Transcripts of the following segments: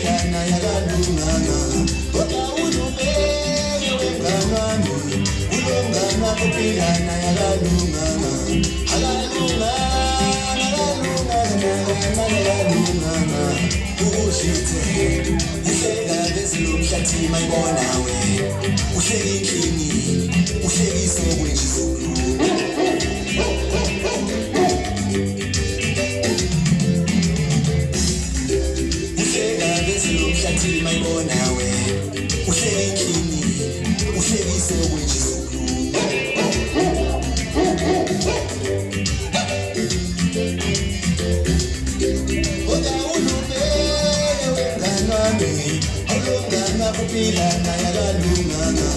kupilana yakalungana kodwa ulubeke wenganami ulongana kupilana yakalungana akalungana ushithe uhleka bezilomhlathi mayibona we uhleka inkini uhlekise kwenjizulu umhlathi mayibona we uhleke inkini uhlekise kwenjizulu kodwa ulubeke wenganami awulungana kupilana yakalungana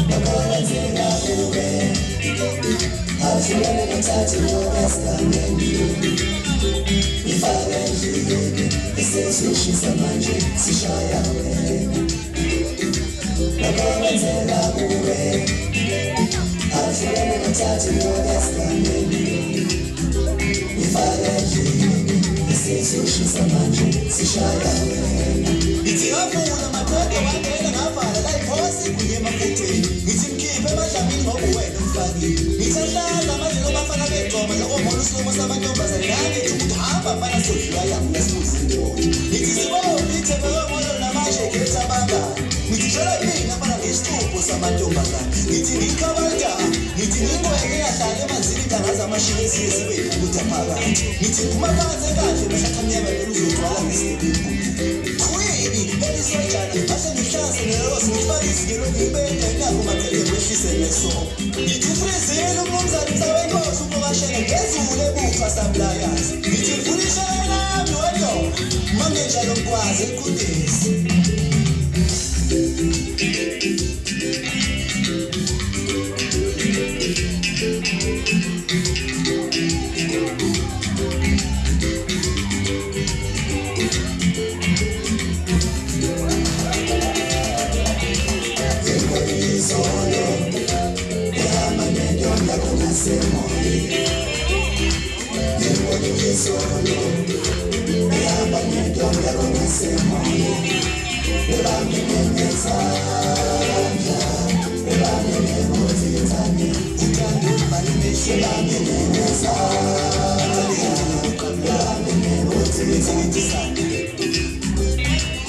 bakwenzela kuwe awuhlukane nothathi ngobesigangeni ifake endleleni esesishisa manje sishaya wena bakwenzela kuwe awuhlukane nothathi ngobesigangeni ifake endleleni esesishisa manje sishaya wena ithi ngafuna madoda wangena ngavala la iphosi kunye emafuteni ngithi mkhiphe emadlamini ngoba wena umfakile ngithahlaza manje lobafana begcoma lokombona usumo samantombazane nangithi ukuthi hamba mfana sodlula yami ngesuzindoni ngithi sibona ithembe lomoyo namanje khetha abangani ngithi shela mina mfana ngesithupho samantombazane ngithi ngikhabalta ngithi ngikweke yahlala emanzini intangaza amashini esiyesibe ukuthi aphakathi ngithi phuma phansi kahle besakhamnyama luzogcwala ngesibhuku Elisojana, ase ngihlase nerosi ngifake isigelo ngibende nako mathele kwehlise neso. Ngithi ufrizile umnumzane msawenkosi ukubashele ngezulu ebufa suppliers. Ngithi mfundisha nami wena, mangenjalo mkwazi ekudesi. Solo,